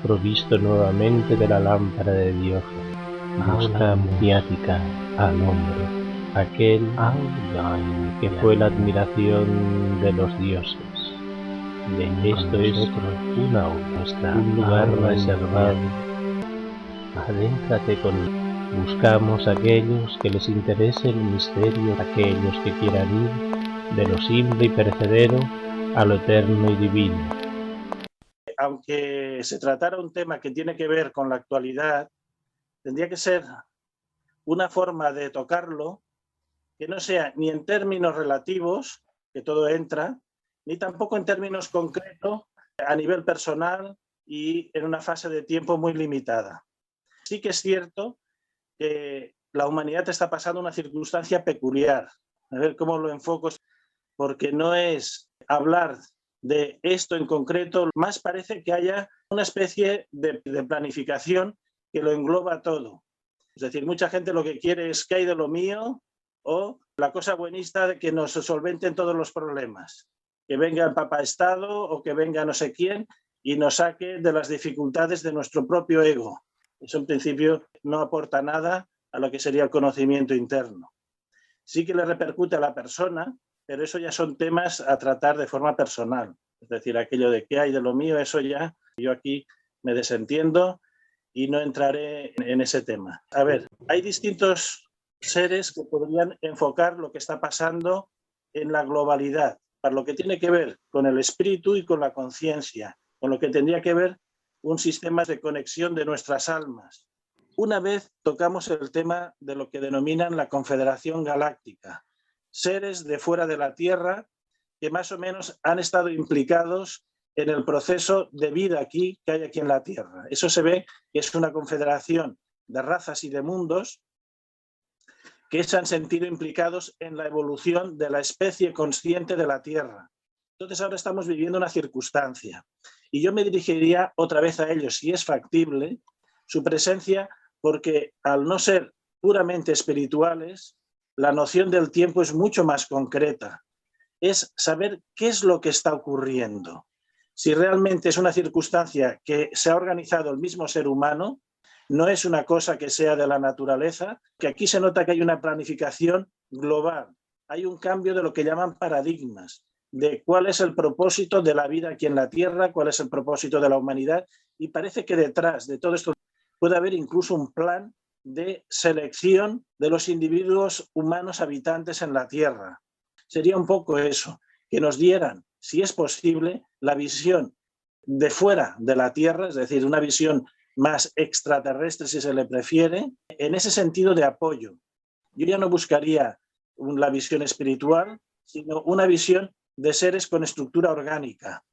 provisto nuevamente de la lámpara de Dios, busca maniática al hombre, aquel que fue la admiración de los dioses. Esto es una obra, un lugar reservado. Adéntrate con buscamos a aquellos que les interese el misterio, aquellos que quieran ir de lo simple y perecedero a lo eterno y divino. Aunque se tratara un tema que tiene que ver con la actualidad, tendría que ser una forma de tocarlo que no sea ni en términos relativos, que todo entra, ni tampoco en términos concretos a nivel personal y en una fase de tiempo muy limitada. Sí que es cierto que la humanidad está pasando una circunstancia peculiar. A ver cómo lo enfoco, porque no es hablar de esto en concreto, más parece que haya una especie de planificación que lo engloba todo. Es decir, mucha gente lo que quiere es que hay de lo mío o la cosa buenista de que nos solventen todos los problemas. Que venga el Papa Estado o que venga no sé quién y nos saque de las dificultades de nuestro propio ego. Eso en principio no aporta nada a lo que sería el conocimiento interno. Sí que le repercute a la persona, pero eso ya son temas a tratar de forma personal. Es decir, aquello de qué hay de lo mío, eso ya yo aquí me desentiendo y no entraré en ese tema. A ver, hay distintos seres que podrían enfocar lo que está pasando en la globalidad, para lo que tiene que ver con el espíritu y con la conciencia, con lo que tendría que ver un sistema de conexión de nuestras almas. Una vez tocamos el tema de lo que denominan la Confederación Galáctica, seres de fuera de la Tierra que más o menos han estado implicados en el proceso de vida aquí que hay aquí en la Tierra. Eso se ve que es una confederación de razas y de mundos que se han sentido implicados en la evolución de la especie consciente de la Tierra. Entonces ahora estamos viviendo una circunstancia y yo me dirigiría otra vez a ellos, si es factible, su presencia, porque al no ser puramente espirituales, la noción del tiempo es mucho más concreta. Es saber qué es lo que está ocurriendo. Si realmente es una circunstancia que se ha organizado el mismo ser humano, no es una cosa que sea de la naturaleza, que aquí se nota que hay una planificación global. Hay un cambio de lo que llaman paradigmas, de cuál es el propósito de la vida aquí en la Tierra, cuál es el propósito de la humanidad, y parece que detrás de todo esto puede haber incluso un plan de selección de los individuos humanos habitantes en la Tierra. Sería un poco eso, que nos dieran, si es posible, la visión de fuera de la Tierra, es decir, una visión más extraterrestre, si se le prefiere, en ese sentido de apoyo. Yo ya no buscaría la visión espiritual, sino una visión de seres con estructura orgánica.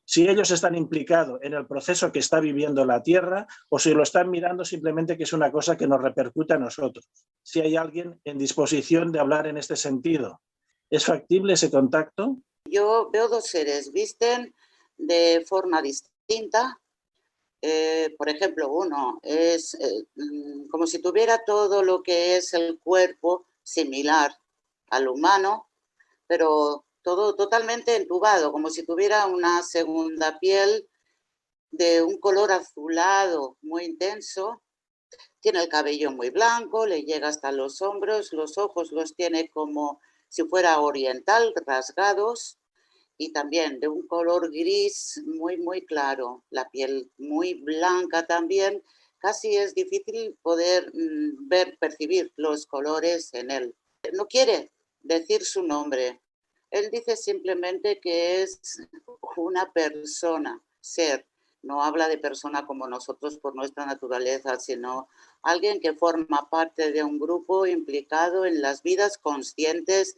Si ellos están implicados en el proceso que está viviendo la Tierra o si lo están mirando simplemente que es una cosa que nos repercute a nosotros. Si hay alguien en disposición de hablar en este sentido. ¿Es factible ese contacto? Yo veo dos seres, visten de forma distinta. Por ejemplo, uno es como si tuviera todo lo que es el cuerpo similar al humano, pero todo totalmente entubado, como si tuviera una segunda piel de un color azulado muy intenso. Tiene el cabello muy blanco, le llega hasta los hombros, los ojos los tiene como si fuera oriental, rasgados, y también de un color gris muy, muy claro, la piel muy blanca también, casi es difícil poder percibir los colores en él. No quiere decir su nombre, él dice simplemente que es una persona, ser. No habla de persona como nosotros por nuestra naturaleza, sino alguien que forma parte de un grupo implicado en las vidas conscientes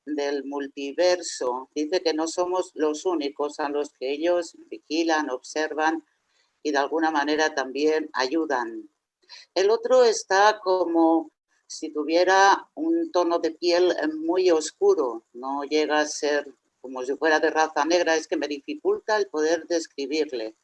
del multiverso. Dice que no somos los únicos a los que ellos vigilan, observan y de alguna manera también ayudan. El otro está como si tuviera un tono de piel muy oscuro, no llega a ser como si fuera de raza negra, es que me dificulta el poder describirle.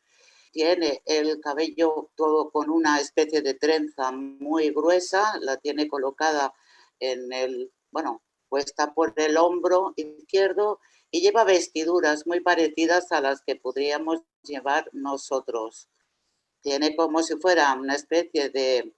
Tiene el cabello todo con una especie de trenza muy gruesa, la tiene colocada en el, bueno, puesta por el hombro izquierdo y lleva vestiduras muy parecidas a las que podríamos llevar nosotros. Tiene como si fuera una especie de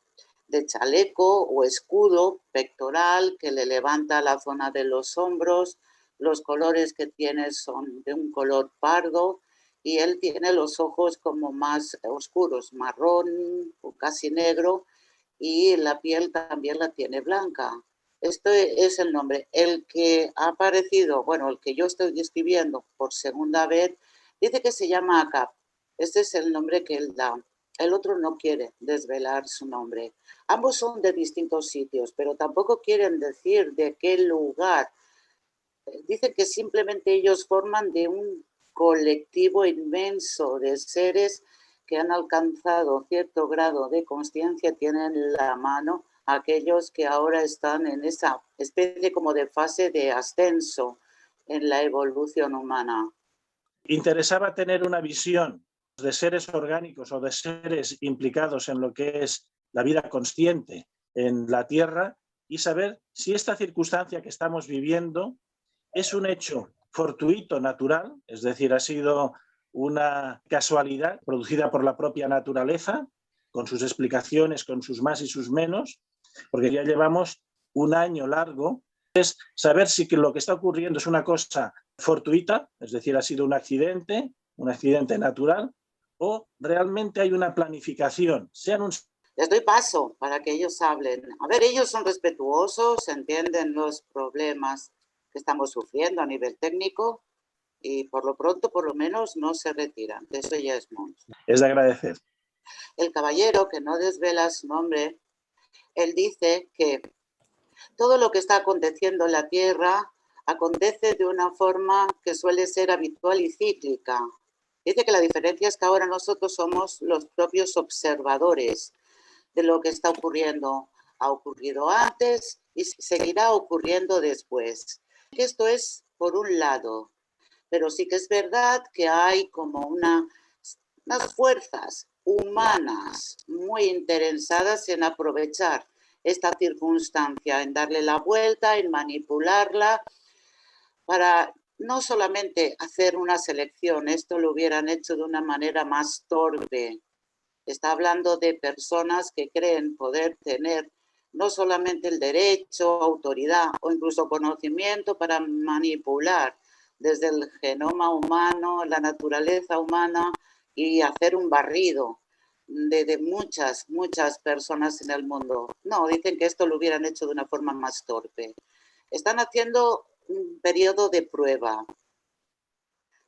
chaleco o escudo pectoral que le levanta la zona de los hombros. Los colores que tiene son de un color pardo y él tiene los ojos como más oscuros, marrón o casi negro, y la piel también la tiene blanca. Este es el nombre. El que ha aparecido, bueno, el que yo estoy describiendo por segunda vez, dice que se llama Acap. Este es el nombre que él da. El otro no quiere desvelar su nombre. Ambos son de distintos sitios, pero tampoco quieren decir de qué lugar. Dicen que simplemente ellos forman de un colectivo inmenso de seres que han alcanzado cierto grado de consciencia, tienen la mano a aquellos que ahora están en esa especie como de fase de ascenso en la evolución humana. Interesaba tener una visión de seres orgánicos o de seres implicados en lo que es la vida consciente en la Tierra y saber si esta circunstancia que estamos viviendo es un hecho fortuito, natural, es decir, ha sido una casualidad producida por la propia naturaleza, con sus explicaciones, con sus más y sus menos, porque ya llevamos un año largo. Es saber si lo que está ocurriendo es una cosa fortuita, es decir, ha sido un accidente natural, o realmente hay una planificación. Les doy paso para que ellos hablen. A ver, ellos son respetuosos, entienden los problemas que estamos sufriendo a nivel técnico y por lo pronto, por lo menos, no se retiran. Eso ya es mucho. Es de agradecer. El caballero, que no desvela su nombre, él dice que todo lo que está aconteciendo en la Tierra acontece de una forma que suele ser habitual y cíclica. Dice que la diferencia es que ahora nosotros somos los propios observadores de lo que está ocurriendo. Ha ocurrido antes y seguirá ocurriendo después. Esto es por un lado, pero sí que es verdad que hay como unas fuerzas humanas muy interesadas en aprovechar esta circunstancia, en darle la vuelta, en manipularla, para no solamente hacer una selección, esto lo hubieran hecho de una manera más torpe. Está hablando de personas que creen poder tener no solamente el derecho, autoridad o incluso conocimiento para manipular desde el genoma humano, la naturaleza humana y hacer un barrido de muchas personas en el mundo. No, dicen que esto lo hubieran hecho de una forma más torpe. Están haciendo un periodo de prueba.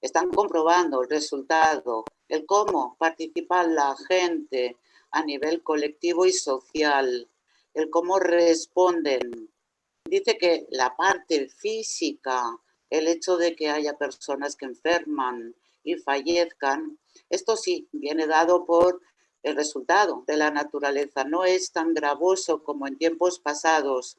Están comprobando el resultado, el cómo participa la gente a nivel colectivo y social, el cómo responden. Dice que la parte física, el hecho de que haya personas que enferman y fallezcan, esto sí viene dado por el resultado de la naturaleza. No es tan gravoso como en tiempos pasados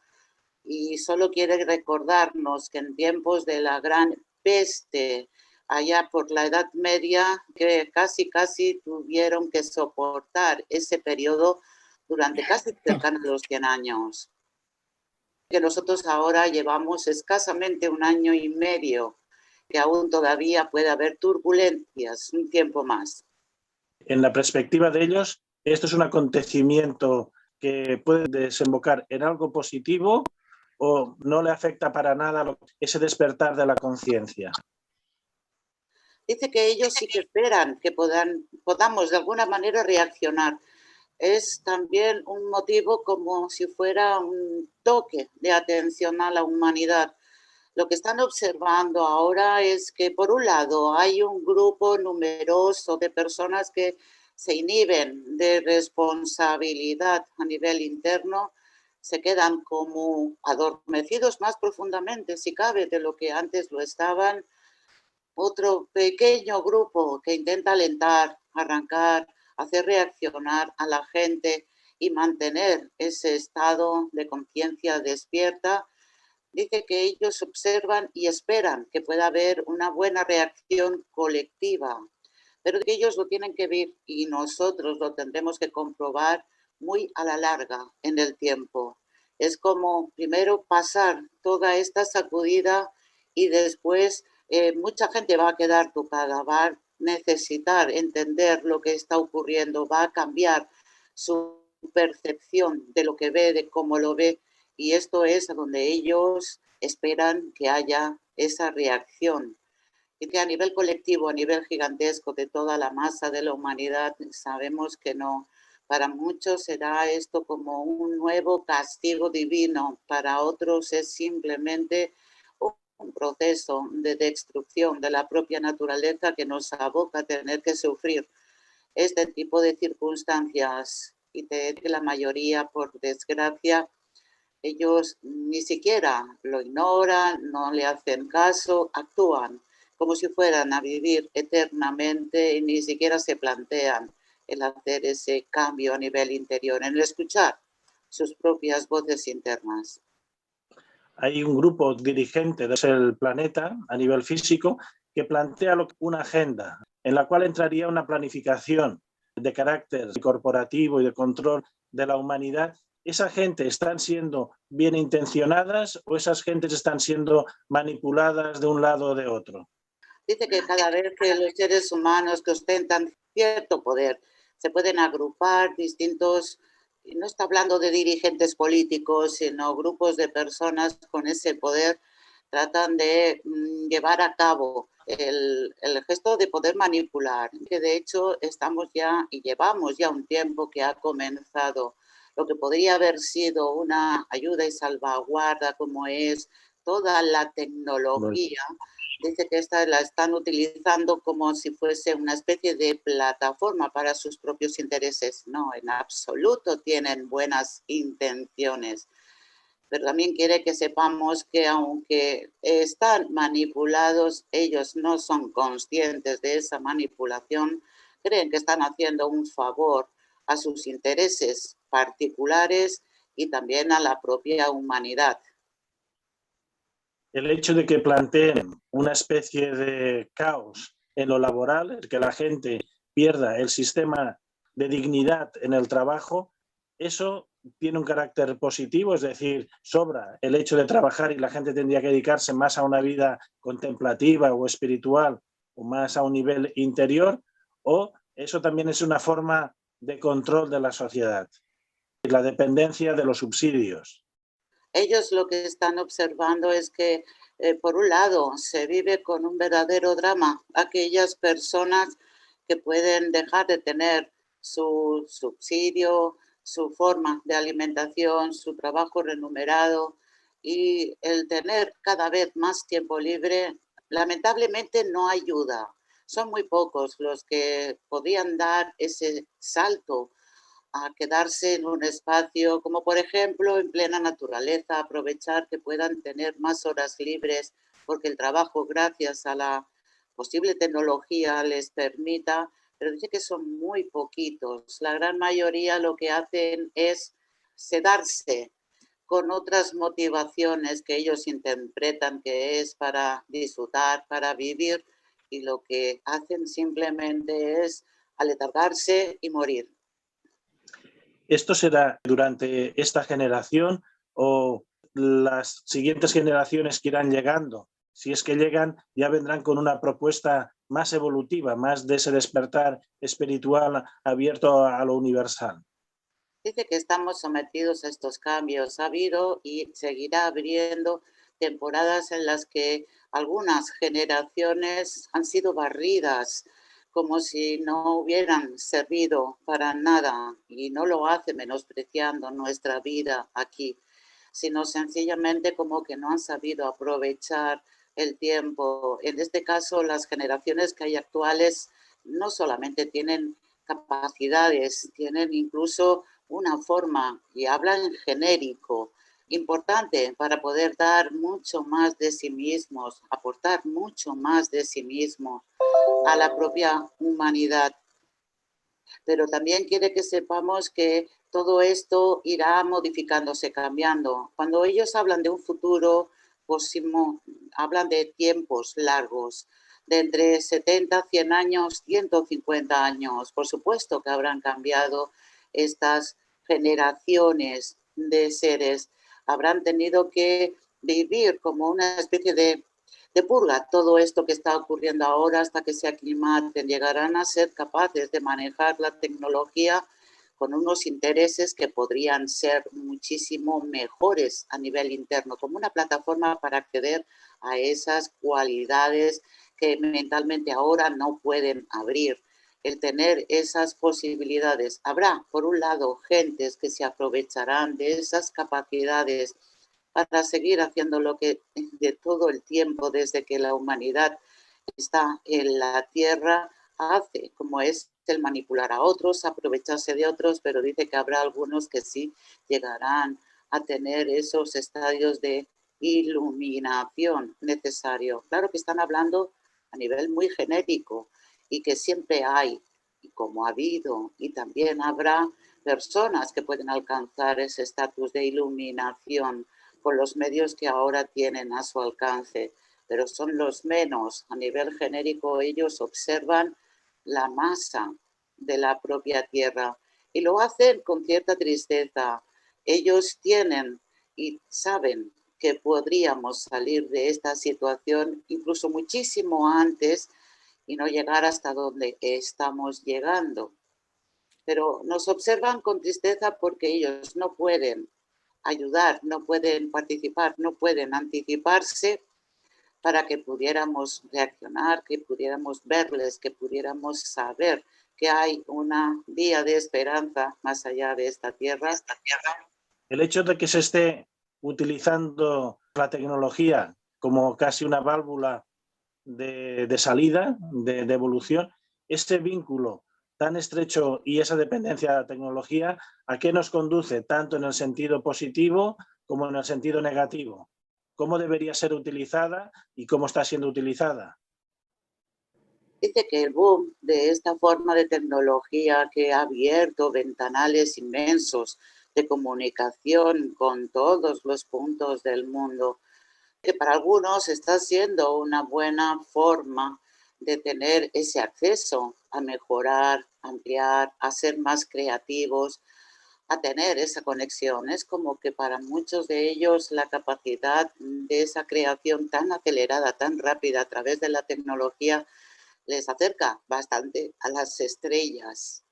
y solo quiere recordarnos que en tiempos de la gran peste, allá por la Edad Media, que casi tuvieron que soportar ese periodo durante casi cerca de los 100 años. Que nosotros ahora llevamos escasamente un año y medio, que aún todavía puede haber turbulencias un tiempo más. En la perspectiva de ellos, esto es un acontecimiento que puede desembocar en algo positivo o no le afecta para nada ese despertar de la conciencia. Dice que ellos sí que esperan que podamos de alguna manera reaccionar. Es también un motivo como si fuera un toque de atención a la humanidad. Lo que están observando ahora es que, por un lado, hay un grupo numeroso de personas que se inhiben de responsabilidad a nivel interno, se quedan como adormecidos más profundamente, si cabe, de lo que antes lo estaban. Otro pequeño grupo que intenta alentar, arrancar, hacer reaccionar a la gente y mantener ese estado de conciencia despierta. Dice que ellos observan y esperan que pueda haber una buena reacción colectiva, pero que ellos lo tienen que ver y nosotros lo tendremos que comprobar muy a la larga en el tiempo. Es como primero pasar toda esta sacudida y después mucha gente va a quedar tocada, necesitar entender lo que está ocurriendo, va a cambiar su percepción de lo que ve, de cómo lo ve, y esto es a donde ellos esperan que haya esa reacción. Y que a nivel colectivo, a nivel gigantesco de toda la masa de la humanidad, sabemos que no. Para muchos será esto como un nuevo castigo divino, para otros es simplemente un proceso de destrucción de la propia naturaleza que nos aboca a tener que sufrir este tipo de circunstancias. Y de la mayoría, por desgracia, ellos ni siquiera lo ignoran, no le hacen caso, actúan como si fueran a vivir eternamente y ni siquiera se plantean el hacer ese cambio a nivel interior, en el escuchar sus propias voces internas. Hay un grupo dirigente del planeta a nivel físico que plantea una agenda en la cual entraría una planificación de carácter corporativo y de control de la humanidad. ¿Esa gente están siendo bien intencionadas o esas gentes están siendo manipuladas de un lado o de otro? Dice que cada vez que los seres humanos que ostentan cierto poder se pueden agrupar distintos, y no está hablando de dirigentes políticos, sino grupos de personas con ese poder, tratan de llevar a cabo el gesto de poder manipular, que de hecho estamos ya y llevamos ya un tiempo que ha comenzado lo que podría haber sido una ayuda y salvaguarda como es toda la tecnología. Dice que esta la están utilizando como si fuese una especie de plataforma para sus propios intereses. No, en absoluto tienen buenas intenciones. Pero también quiere que sepamos que aunque están manipulados, ellos no son conscientes de esa manipulación, creen que están haciendo un favor a sus intereses particulares y también a la propia humanidad. El hecho de que planteen una especie de caos en lo laboral, que la gente pierda el sistema de dignidad en el trabajo, eso tiene un carácter positivo, es decir, sobra el hecho de trabajar y la gente tendría que dedicarse más a una vida contemplativa o espiritual o más a un nivel interior, o eso también es una forma de control de la sociedad, la dependencia de los subsidios. Ellos lo que están observando es que, por un lado, se vive con un verdadero drama aquellas personas que pueden dejar de tener su subsidio, su forma de alimentación, su trabajo remunerado, y el tener cada vez más tiempo libre, lamentablemente no ayuda. Son muy pocos los que podrían dar ese salto a quedarse en un espacio como por ejemplo en plena naturaleza, aprovechar que puedan tener más horas libres porque el trabajo gracias a la posible tecnología les permita, pero dice que son muy poquitos. La gran mayoría lo que hacen es sedarse con otras motivaciones que ellos interpretan que es para disfrutar, para vivir, y lo que hacen simplemente es aletargarse y morir. ¿Esto será durante esta generación o las siguientes generaciones que irán llegando? Si es que llegan, ya vendrán con una propuesta más evolutiva, más de ese despertar espiritual abierto a lo universal. Dice que estamos sometidos a estos cambios. Ha habido y seguirá habiendo temporadas en las que algunas generaciones han sido barridas como si no hubieran servido para nada, y no lo hace menospreciando nuestra vida aquí, sino sencillamente como que no han sabido aprovechar el tiempo. En este caso, las generaciones que hay actuales no solamente tienen capacidades, tienen incluso una forma y hablan genérico, importante para poder dar mucho más de sí mismos, aportar mucho más de sí mismos a la propia humanidad. Pero también quiere que sepamos que todo esto irá modificándose, cambiando. Cuando ellos hablan de un futuro próximo, hablan de tiempos largos, de entre 70, 100 años, 150 años. Por supuesto que habrán cambiado estas generaciones de seres, habrán tenido que vivir como una especie de de purga. Todo esto que está ocurriendo ahora, hasta que se aclimaten, llegarán a ser capaces de manejar la tecnología con unos intereses que podrían ser muchísimo mejores a nivel interno, como una plataforma para acceder a esas cualidades que mentalmente ahora no pueden abrir. El tener esas posibilidades. Habrá, por un lado, gentes que se aprovecharán de esas capacidades para seguir haciendo lo que de todo el tiempo, desde que la humanidad está en la Tierra, hace, como es el manipular a otros, aprovecharse de otros, pero dice que habrá algunos que sí llegarán a tener esos estadios de iluminación necesario. Claro que están hablando a nivel muy genérico y que siempre hay, y como ha habido, y también habrá personas que pueden alcanzar ese estatus de iluminación con los medios que ahora tienen a su alcance, pero son los menos. A nivel genérico, ellos observan la masa de la propia Tierra y lo hacen con cierta tristeza. Ellos tienen y saben que podríamos salir de esta situación incluso muchísimo antes y no llegar hasta donde estamos llegando. Pero nos observan con tristeza porque ellos no pueden ayudar, no pueden participar, no pueden anticiparse para que pudiéramos reaccionar, que pudiéramos verles, que pudiéramos saber que hay una vía de esperanza más allá de esta tierra. El hecho de que se esté utilizando la tecnología como casi una válvula de salida, de evolución, ese vínculo tan estrecho y esa dependencia de la tecnología, ¿a qué nos conduce tanto en el sentido positivo como en el sentido negativo? ¿Cómo debería ser utilizada y cómo está siendo utilizada? Dice que el boom de esta forma de tecnología que ha abierto ventanales inmensos de comunicación con todos los puntos del mundo, que para algunos está siendo una buena forma de tener ese acceso a mejorar, ampliar, a ser más creativos, a tener esa conexión. Es como que para muchos de ellos la capacidad de esa creación tan acelerada, tan rápida a través de la tecnología les acerca bastante a las estrellas,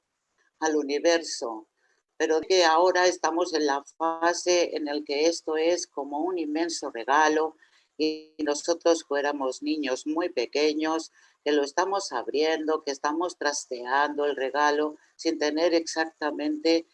al universo, pero que ahora estamos en la fase en la que esto es como un inmenso regalo y nosotros fuéramos niños muy pequeños, que lo estamos abriendo, que estamos trasteando el regalo sin tener exactamente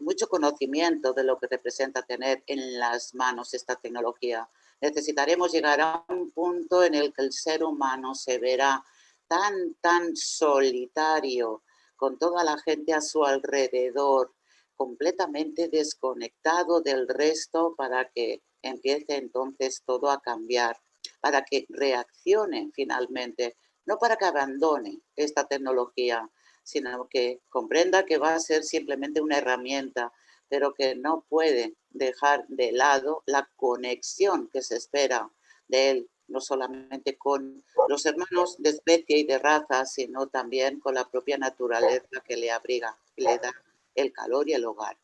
mucho conocimiento de lo que representa tener en las manos esta tecnología. Necesitaremos llegar a un punto en el que el ser humano se verá tan solitario, con toda la gente a su alrededor, completamente desconectado del resto, para que empiece entonces todo a cambiar, para que reaccione finalmente, no para que abandone esta tecnología, sino que comprenda que va a ser simplemente una herramienta, pero que no puede dejar de lado la conexión que se espera de él, no solamente con los hermanos de especie y de raza, sino también con la propia naturaleza que le abriga, que le da el calor y el hogar.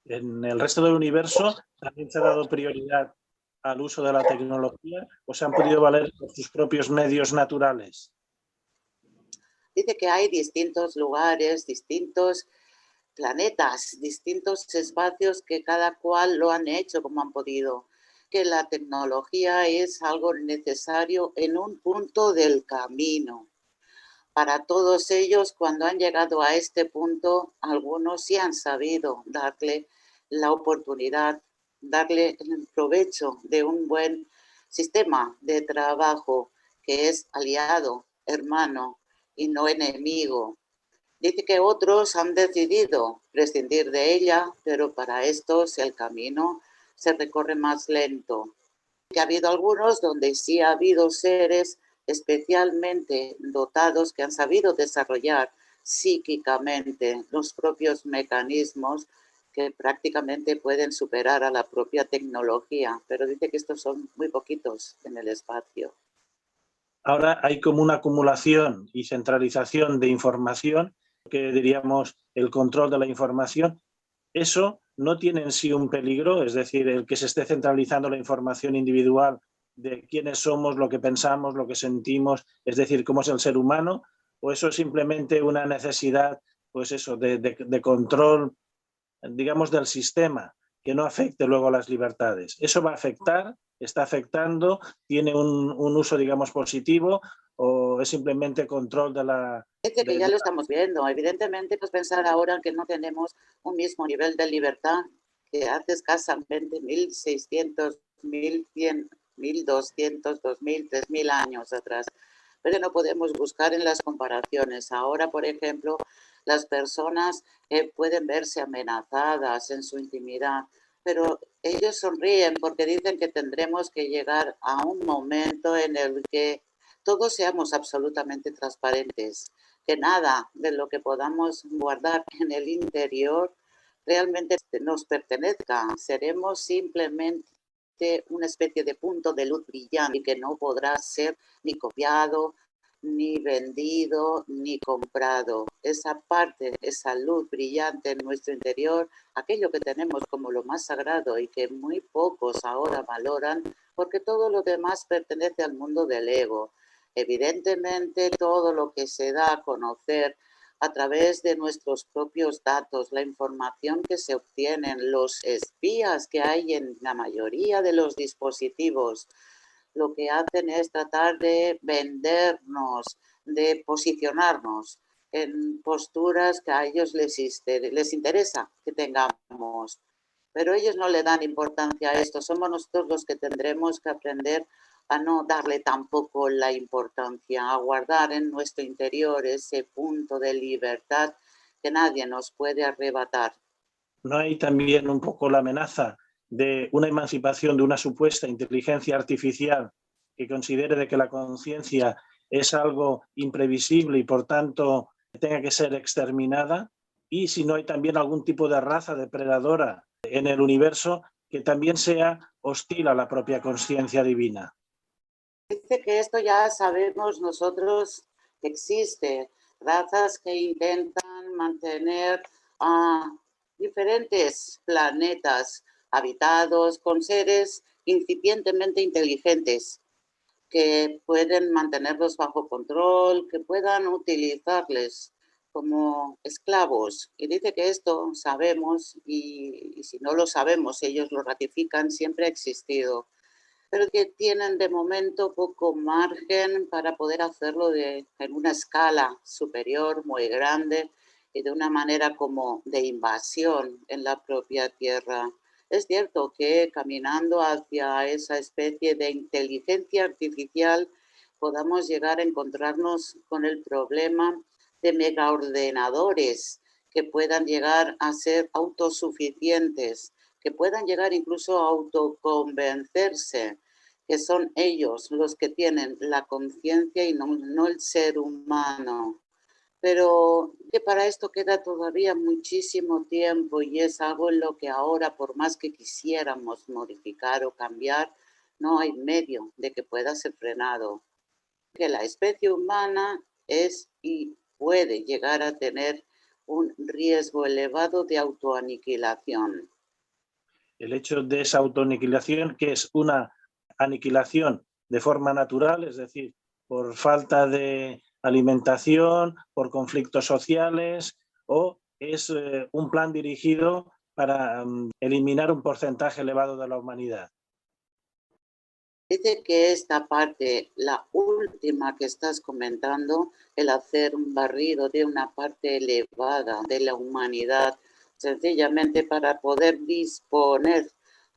En el resto del universo también se ha dado prioridad al uso de la tecnología o se han podido valer por sus propios medios naturales. Dice que hay distintos lugares, distintos planetas, distintos espacios que cada cual lo han hecho como han podido, que la tecnología es algo necesario en un punto del camino. Para todos ellos, cuando han llegado a este punto, algunos sí han sabido darle la oportunidad, darle el provecho de un buen sistema de trabajo que es aliado, hermano y no enemigo. Dice que otros han decidido prescindir de ella, pero para estos el camino se recorre más lento. Que ha habido algunos donde sí ha habido seres especialmente dotados que han sabido desarrollar psíquicamente los propios mecanismos que prácticamente pueden superar a la propia tecnología, pero dice que estos son muy poquitos en el espacio. Ahora hay como una acumulación y centralización de información, que diríamos el control de la información. Eso no tiene en sí un peligro, es decir, el que se esté centralizando la información individual de quiénes somos, lo que pensamos, lo que sentimos, es decir, cómo es el ser humano, o eso es simplemente una necesidad, pues eso, de control, digamos, del sistema, que no afecte luego a las libertades. ¿Eso va a afectar? ¿Está afectando? ¿Tiene un uso, digamos, positivo? ¿O es simplemente control de la... Dice que ya lo estamos viendo. Evidentemente, pues pensar ahora que no tenemos un mismo nivel de libertad que hace escasamente 1600, 1100, 1200, 2000, 3000 años atrás. Pero no podemos buscar en las comparaciones. Ahora, por ejemplo, las personas pueden verse amenazadas en su intimidad, pero ellos sonríen porque dicen que tendremos que llegar a un momento en el que todos seamos absolutamente transparentes, que nada de lo que podamos guardar en el interior realmente nos pertenezca. Seremos simplemente una especie de punto de luz brillante y que no podrá ser ni copiado, ni vendido, ni comprado. Esa parte, esa luz brillante en nuestro interior, aquello que tenemos como lo más sagrado y que muy pocos ahora valoran, porque todo lo demás pertenece al mundo del ego. Evidentemente, todo lo que se da a conocer a través de nuestros propios datos, la información que se obtienen, los espías que hay en la mayoría de los dispositivos, lo que hacen es tratar de vendernos, de posicionarnos en posturas que a ellos les interesa que tengamos. Pero ellos no le dan importancia a esto. Somos nosotros los que tendremos que aprender a no darle tampoco la importancia, a guardar en nuestro interior ese punto de libertad que nadie nos puede arrebatar. ¿No hay también un poco la amenaza de una emancipación de una supuesta inteligencia artificial que considere de que la conciencia es algo imprevisible y por tanto tenga que ser exterminada? Y si no hay también algún tipo de raza depredadora en el universo que también sea hostil a la propia conciencia divina. Dice que esto ya sabemos nosotros que existe, razas que intentan mantener diferentes planetas habitados con seres incipientemente inteligentes que pueden mantenerlos bajo control, que puedan utilizarles como esclavos. Y dice que esto sabemos y si no lo sabemos, ellos lo ratifican, siempre ha existido, pero que tienen de momento poco margen para poder hacerlo en una escala superior, muy grande, y de una manera como de invasión en la propia Tierra. Es cierto que caminando hacia esa especie de inteligencia artificial podamos llegar a encontrarnos con el problema de megaordenadores que puedan llegar a ser autosuficientes, que puedan llegar incluso a autoconvencerse que son ellos los que tienen la conciencia y no el ser humano. Pero que para esto queda todavía muchísimo tiempo y es algo en lo que ahora, por más que quisiéramos modificar o cambiar, no hay medio de que pueda ser frenado. Que la especie humana es y puede llegar a tener un riesgo elevado de autoaniquilación. El hecho de esa autoaniquilación, que es una aniquilación de forma natural, es decir, por falta de alimentación, por conflictos sociales, o es un plan dirigido para eliminar un porcentaje elevado de la humanidad. Dice que esta parte, la última que estás comentando, el hacer un barrido de una parte elevada de la humanidad, sencillamente para poder disponer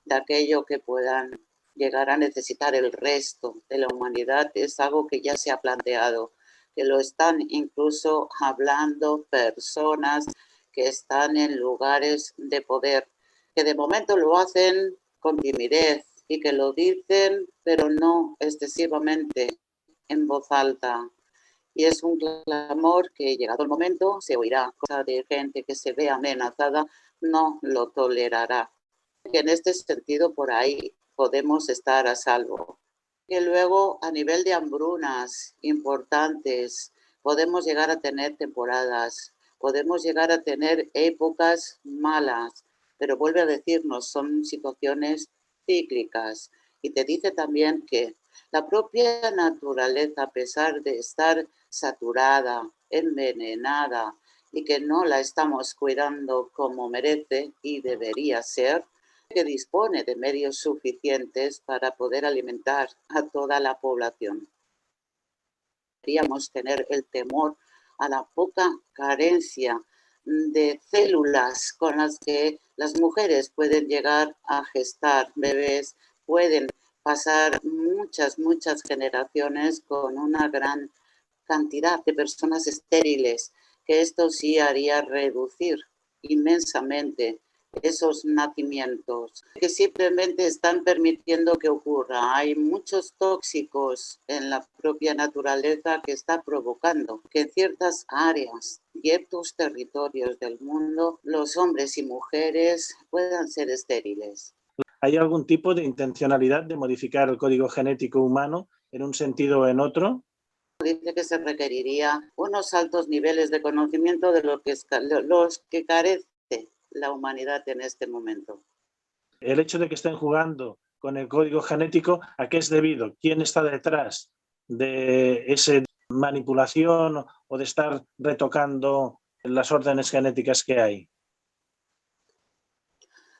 de aquello que puedan llegar a necesitar el resto de la humanidad, es algo que ya se ha planteado, que lo están incluso hablando personas que están en lugares de poder, que de momento lo hacen con timidez, y que lo dicen, pero no excesivamente en voz alta. Y es un clamor que, llegado el momento, se oirá. Cosa de gente que se ve amenazada no lo tolerará. Que en este sentido, por ahí podemos estar a salvo. Que luego, a nivel de hambrunas importantes, podemos llegar a tener temporadas, podemos llegar a tener épocas malas, pero vuelve a decirnos, son situaciones cíclicas Y te dice también que la propia naturaleza, a pesar de estar saturada, envenenada y que no la estamos cuidando como merece y debería ser, que dispone de medios suficientes para poder alimentar a toda la población. Deberíamos tener el temor a la poca carencia de células con las que las mujeres pueden llegar a gestar bebés, pueden pasar muchas generaciones con una gran cantidad de personas estériles, que esto sí haría reducir inmensamente esos nacimientos, que simplemente están permitiendo que ocurra. Hay muchos tóxicos en la propia naturaleza que está provocando que en ciertas áreas, ciertos territorios del mundo, los hombres y mujeres puedan ser estériles. ¿Hay algún tipo de intencionalidad de modificar el código genético humano en un sentido o en otro? Dice que se requeriría unos altos niveles de conocimiento de los que carece la humanidad en este momento. El hecho de que estén jugando con el código genético, ¿a qué es debido? ¿Quién está detrás de esa manipulación o de estar retocando las órdenes genéticas que hay?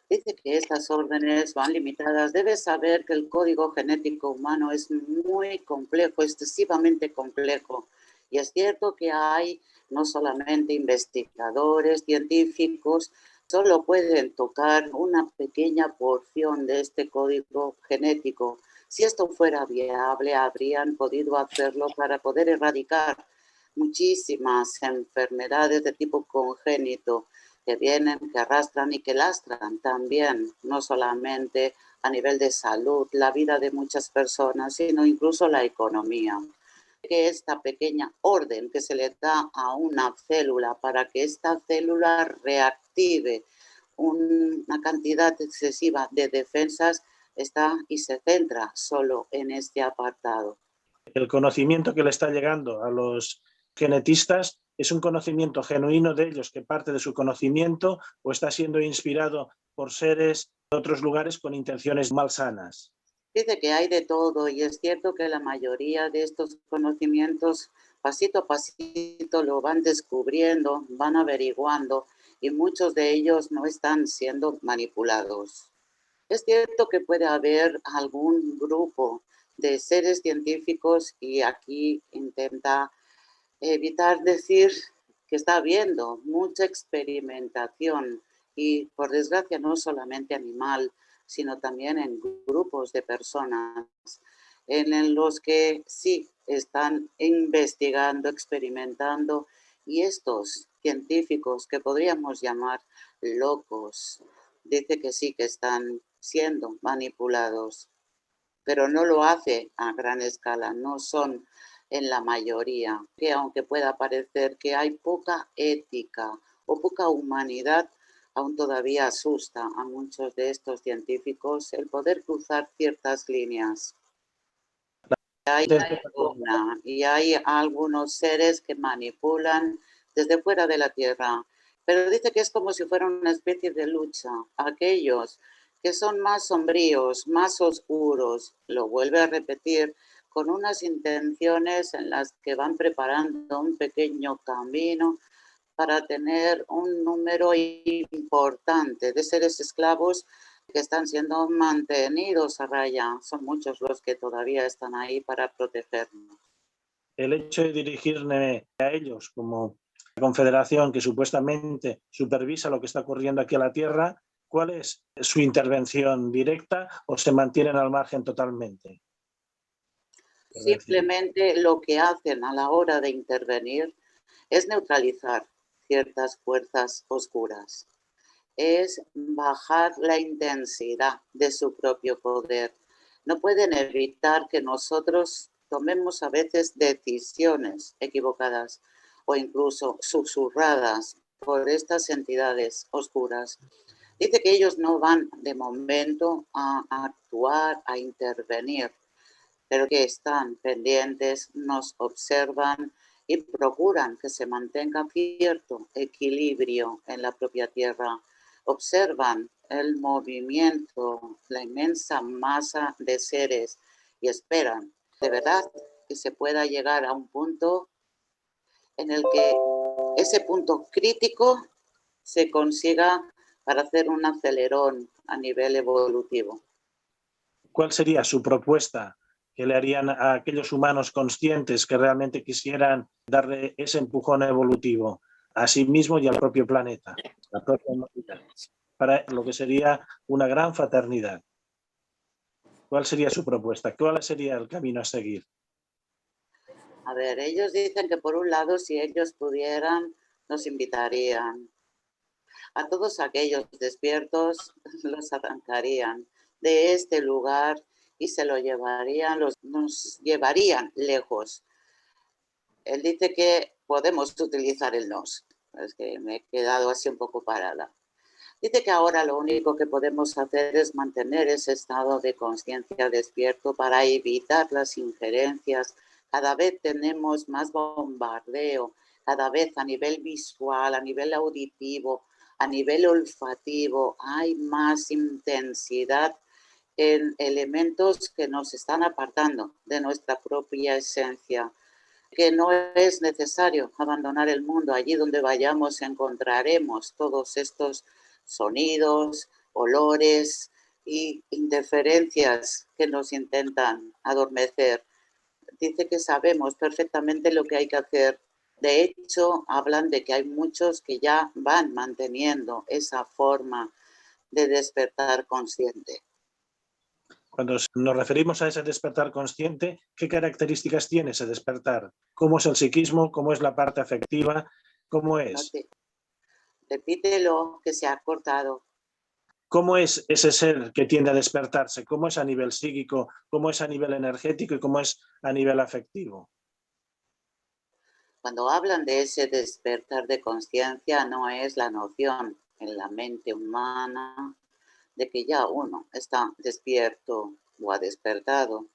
Dice que estas órdenes van limitadas. Debes saber que el código genético humano es muy complejo, excesivamente complejo. Y es cierto que hay no solamente investigadores, científicos, solo pueden tocar una pequeña porción de este código genético. Si esto fuera viable, habrían podido hacerlo para poder erradicar muchísimas enfermedades de tipo congénito que vienen, que arrastran y que lastran también, no solamente a nivel de salud, la vida de muchas personas, sino incluso la economía. Que esta pequeña orden que se le da a una célula para que esta célula reactive una cantidad excesiva de defensas está y se centra solo en este apartado. El conocimiento que le está llegando a los genetistas es un conocimiento genuino de ellos que parte de su conocimiento o está siendo inspirado por seres de otros lugares con intenciones malsanas. Dice que hay de todo y es cierto que la mayoría de estos conocimientos pasito a pasito lo van descubriendo, van averiguando y muchos de ellos no están siendo manipulados. Es cierto que puede haber algún grupo de seres científicos y aquí intenta evitar decir que está habiendo mucha experimentación y por desgracia no solamente animal, sino también en grupos de personas en los que sí están investigando, experimentando y estos científicos que podríamos llamar locos, dice que sí que están siendo manipulados, pero no lo hace a gran escala, no son en la mayoría, que aunque pueda parecer que hay poca ética o poca humanidad, aún todavía asusta a muchos de estos científicos el poder cruzar ciertas líneas. Y hay algunos seres que manipulan desde fuera de la Tierra, pero dice que es como si fuera una especie de lucha. Aquellos que son más sombríos, más oscuros, lo vuelve a repetir, con unas intenciones en las que van preparando un pequeño camino para tener un número importante de seres esclavos que están siendo mantenidos a raya. Son muchos los que todavía están ahí para protegernos. El hecho de dirigirme a ellos como confederación que supuestamente supervisa lo que está ocurriendo aquí a la Tierra, ¿cuál es su intervención directa o se mantienen al margen totalmente? Simplemente lo que hacen a la hora de intervenir es neutralizar ciertas fuerzas oscuras, es bajar la intensidad de su propio poder. No pueden evitar que nosotros tomemos a veces decisiones equivocadas o incluso susurradas por estas entidades oscuras. Dice que ellos no van de momento a actuar, a intervenir, pero que están pendientes, nos observan y procuran que se mantenga cierto equilibrio en la propia Tierra, observan el movimiento, la inmensa masa de seres y esperan de verdad que se pueda llegar a un punto en el que ese punto crítico se consiga para hacer un acelerón a nivel evolutivo. ¿Cuál sería su propuesta que le harían a aquellos humanos conscientes que realmente quisieran darle ese empujón evolutivo a sí mismo y al propio planeta, la propia humanidad, para lo que sería una gran fraternidad? ¿Cuál sería su propuesta? ¿Cuál sería el camino a seguir? A ver, ellos dicen que por un lado, si ellos pudieran, nos invitarían. A todos aquellos despiertos los arrancarían de este lugar y se lo llevarían, nos llevarían lejos. Él dice que podemos utilizar el nos. Es que me he quedado así un poco parada. Dice que ahora lo único que podemos hacer es mantener ese estado de conciencia despierto para evitar las injerencias. Cada vez tenemos más bombardeo, cada vez a nivel visual, a nivel auditivo, a nivel olfativo, hay más intensidad en elementos que nos están apartando de nuestra propia esencia, que no es necesario abandonar el mundo. Allí donde vayamos encontraremos todos estos sonidos, olores y interferencias que nos intentan adormecer. Dice que sabemos perfectamente lo que hay que hacer. De hecho, hablan de que hay muchos que ya van manteniendo esa forma de despertar consciente. Cuando nos referimos a ese despertar consciente, ¿qué características tiene ese despertar? ¿Cómo es el psiquismo? ¿Cómo es la parte afectiva? ¿Cómo es? Repítelo, que se ha cortado. ¿Cómo es ese ser que tiende a despertarse? ¿Cómo es a nivel psíquico? ¿Cómo es a nivel energético? ¿Y cómo es a nivel afectivo? Cuando hablan de ese despertar de conciencia, no es la noción en la mente humana de que ya uno está despierto o ha despertado.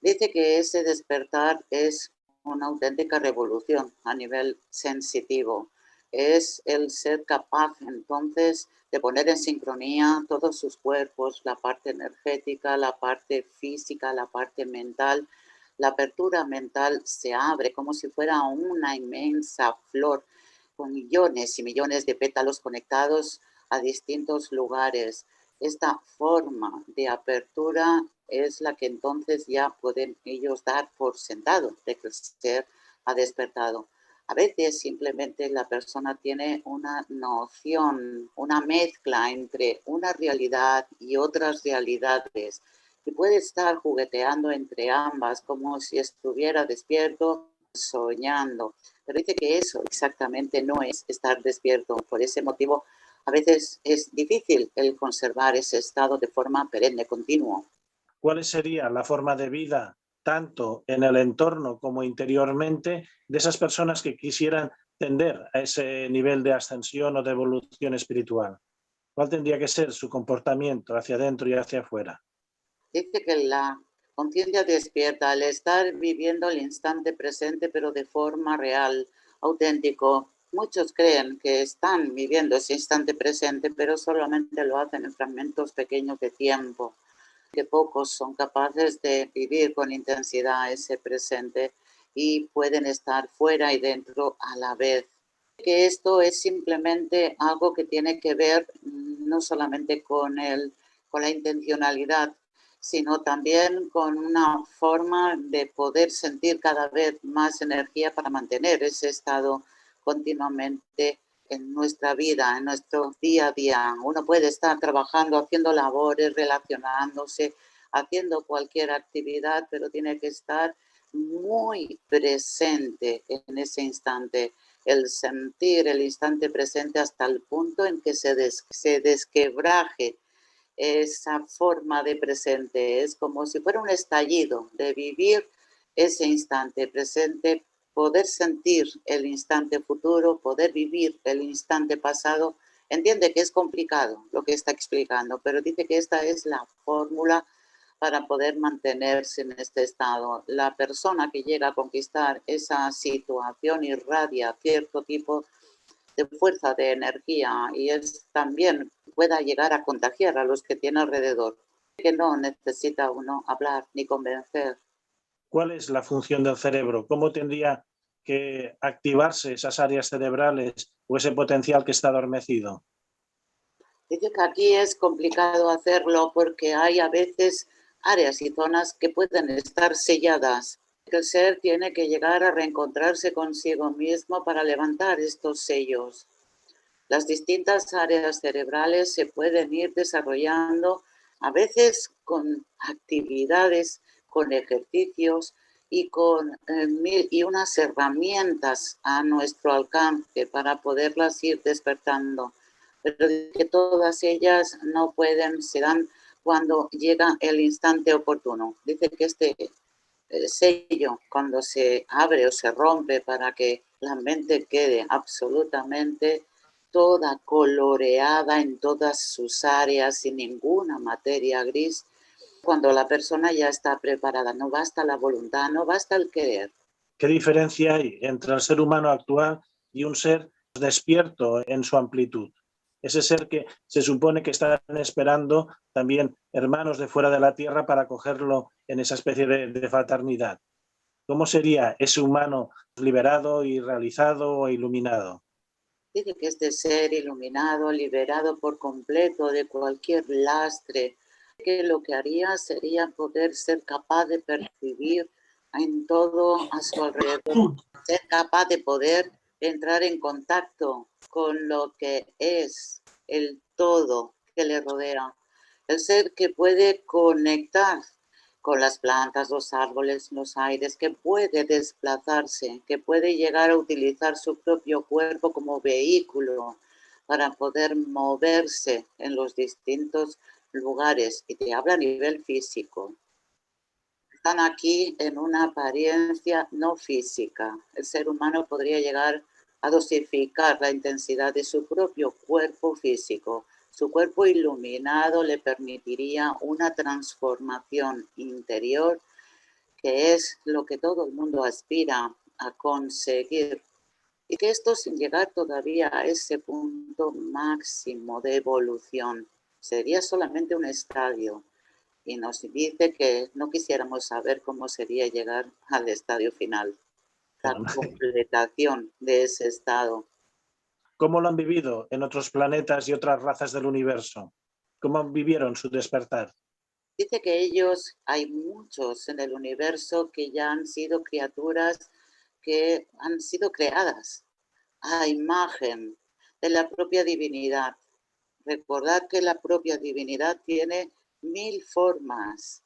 Dice que ese despertar es una auténtica revolución a nivel sensitivo. Es el ser capaz entonces de poner en sincronía todos sus cuerpos, la parte energética, la parte física, la parte mental. La apertura mental se abre como si fuera una inmensa flor con millones y millones de pétalos conectados a distintos lugares. Esta forma de apertura es la que entonces ya pueden ellos dar por sentado de que el ser ha despertado. A veces simplemente la persona tiene una noción, una mezcla entre una realidad y otras realidades y puede estar jugueteando entre ambas como si estuviera despierto, soñando. Pero dice que eso exactamente no es estar despierto. Por ese motivo, a veces es difícil el conservar ese estado de forma perenne, continuo. ¿Cuál sería la forma de vida, tanto en el entorno como interiormente, de esas personas que quisieran tender a ese nivel de ascensión o de evolución espiritual? ¿Cuál tendría que ser su comportamiento hacia adentro y hacia afuera? Dice que la conciencia despierta al estar viviendo el instante presente, pero de forma real, auténtico. Muchos creen que están viviendo ese instante presente, pero solamente lo hacen en fragmentos pequeños de tiempo, que pocos son capaces de vivir con intensidad ese presente y pueden estar fuera y dentro a la vez. Que esto es simplemente algo que tiene que ver no solamente con la intencionalidad, sino también con una forma de poder sentir cada vez más energía para mantener ese estado continuamente en nuestra vida, en nuestro día a día. Uno puede estar trabajando, haciendo labores, relacionándose, haciendo cualquier actividad, pero tiene que estar muy presente en ese instante, el sentir el instante presente hasta el punto en que se desquebraje esa forma de presente. Es como si fuera un estallido de vivir ese instante presente, poder sentir el instante futuro, poder vivir el instante pasado. Entiende que es complicado lo que está explicando, pero dice que esta es la fórmula para poder mantenerse en este estado. La persona que llega a conquistar esa situación irradia cierto tipo de fuerza, de energía, y es también pueda llegar a contagiar a los que tiene alrededor, que no necesita uno hablar ni convencer. ¿Cuál es la función del cerebro? ¿Cómo tendría que activarse esas áreas cerebrales o ese potencial que está adormecido? Dice que aquí es complicado hacerlo porque hay a veces áreas y zonas que pueden estar selladas. El ser tiene que llegar a reencontrarse consigo mismo para levantar estos sellos. Las distintas áreas cerebrales se pueden ir desarrollando a veces con actividades, con ejercicios y con mil y unas herramientas a nuestro alcance para poderlas ir despertando. Pero que todas ellas no pueden, se dan cuando llega el instante oportuno. Dice que este sello, cuando se abre o se rompe para que la mente quede absolutamente toda coloreada en todas sus áreas, sin ninguna materia gris, cuando la persona ya está preparada, no basta la voluntad, no basta el querer. ¿Qué diferencia hay entre el ser humano actual y un ser despierto en su amplitud? Ese ser que se supone que están esperando también hermanos de fuera de la Tierra para acogerlo en esa especie de fraternidad. ¿Cómo sería ese humano liberado y realizado o iluminado? Dice que este ser iluminado, liberado por completo de cualquier lastre, que lo que haría sería poder ser capaz de percibir en todo a su alrededor, ser capaz de poder entrar en contacto con lo que es el todo que le rodea, el ser que puede conectar con las plantas, los árboles, los aires, que puede desplazarse, que puede llegar a utilizar su propio cuerpo como vehículo para poder moverse en los distintos lugares. Y te habla a nivel físico. Están aquí en una apariencia no física. El ser humano podría llegar a dosificar la intensidad de su propio cuerpo físico. Su cuerpo iluminado le permitiría una transformación interior, que es lo que todo el mundo aspira a conseguir. Y que esto sin llegar todavía a ese punto máximo de evolución, sería solamente un estadio. Y nos dice que no quisiéramos saber cómo sería llegar al estadio final, la completación de ese estado. ¿Cómo lo han vivido en otros planetas y otras razas del universo? ¿Cómo vivieron su despertar? Dice que ellos, hay muchos en el universo que ya han sido criaturas que han sido creadas a imagen de la propia divinidad. Recordad que la propia divinidad tiene 1000 formas,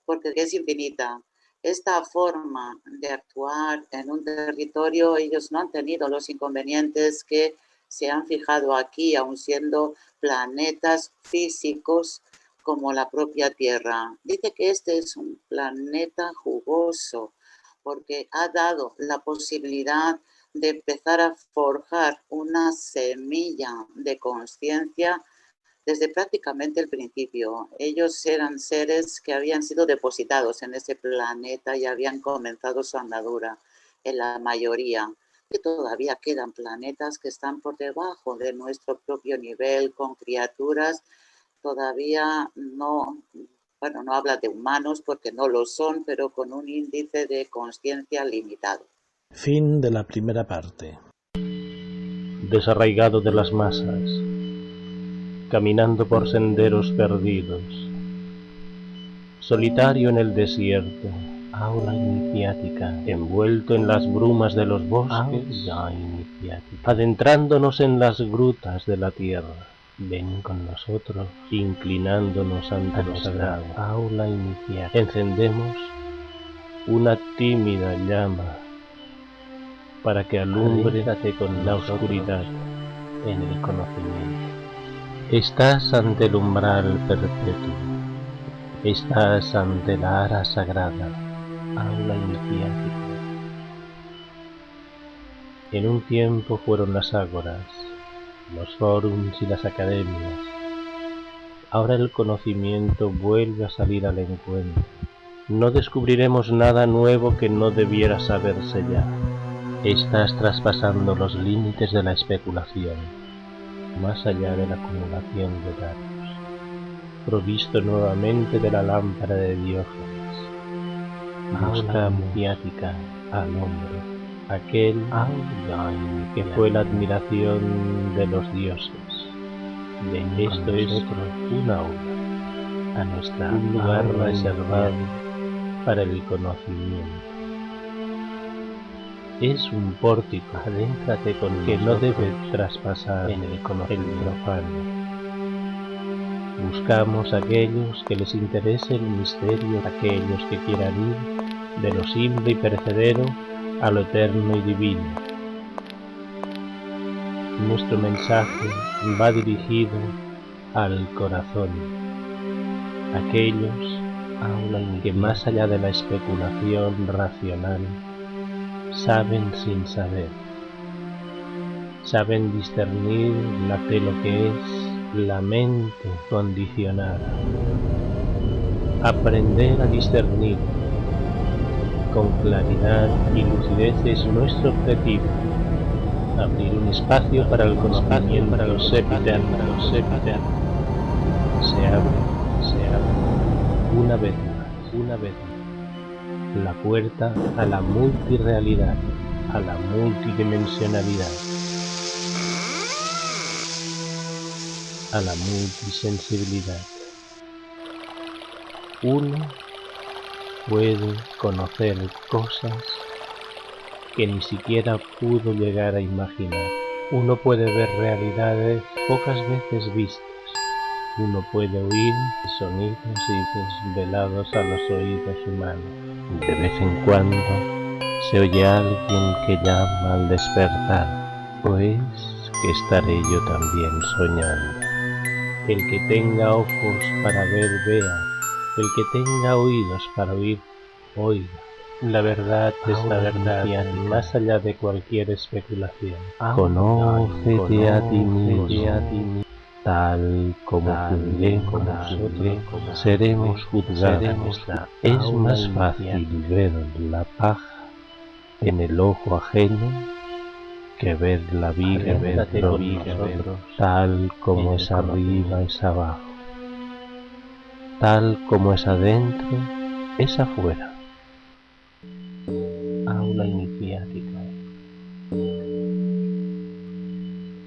porque es infinita. Esta forma de actuar en un territorio, ellos no han tenido los inconvenientes que se han fijado aquí, aun siendo planetas físicos como la propia Tierra. Dice que este es un planeta jugoso, porque ha dado la posibilidad de empezar a forjar una semilla de conciencia desde prácticamente el principio. Ellos eran seres que habían sido depositados en ese planeta y habían comenzado su andadura en la mayoría. Que todavía quedan planetas que están por debajo de nuestro propio nivel, con criaturas todavía no, bueno, no habla de humanos porque no lo son, pero con un índice de consciencia limitado. Fin de la primera parte. Desarraigado de las masas, caminando por senderos perdidos, solitario en el desierto, aula iniciática, envuelto en las brumas de los bosques, adentrándonos en las grutas de la tierra. Ven con nosotros, inclinándonos ante lo sagrado, aula iniciática. Encendemos una tímida llama para que alumbre con la oscuridad en el conocimiento. Estás ante el umbral perpetuo, estás ante la ara sagrada, aula iniciática. En un tiempo fueron las ágoras, los fórums y las academias. Ahora el conocimiento vuelve a salir al encuentro. No descubriremos nada nuevo que no debiera saberse ya. Estás traspasando los límites de la especulación, más allá de la acumulación de datos, provisto nuevamente de la lámpara de Diógenes. Busca mediática al hombre, aquel que fue la admiración de los dioses. Esto es un aula, un lugar reservado para el conocimiento. Es un pórtico, adéntrate con que no debe traspasar en el profano. Buscamos a aquellos que les interese el misterio, aquellos que quieran ir de lo simple y perecedero a lo eterno y divino. Nuestro mensaje va dirigido al corazón, aquellos que más allá de la especulación racional saben sin saber, saben discernir de lo que es la mente condicionada. Aprender a discernir con claridad y lucidez es nuestro objetivo. Abrir un espacio para el conocimiento, para los eternos. Se abre, una vez más, la puerta a la multirrealidad, a la multidimensionalidad, a la multisensibilidad. Uno puede conocer cosas que ni siquiera pudo llegar a imaginar. Uno puede ver realidades pocas veces vistas. Uno puede oír sonidos y desvelados a los oídos humanos. De vez en cuando se oye a alguien que llama al despertar, pues que estaré yo también soñando. El que tenga ojos para ver, vea. El que tenga oídos para oír, oiga. La verdad es la verdad, más allá de cualquier especulación. Conócete a ti mismo, tal como juzguemos nosotros, seremos juzgados. Es más fácil ver la paja en el ojo ajeno que ver la viga dentro de nosotros, tal como es arriba es abajo, tal como es adentro es afuera. Aula iniciática.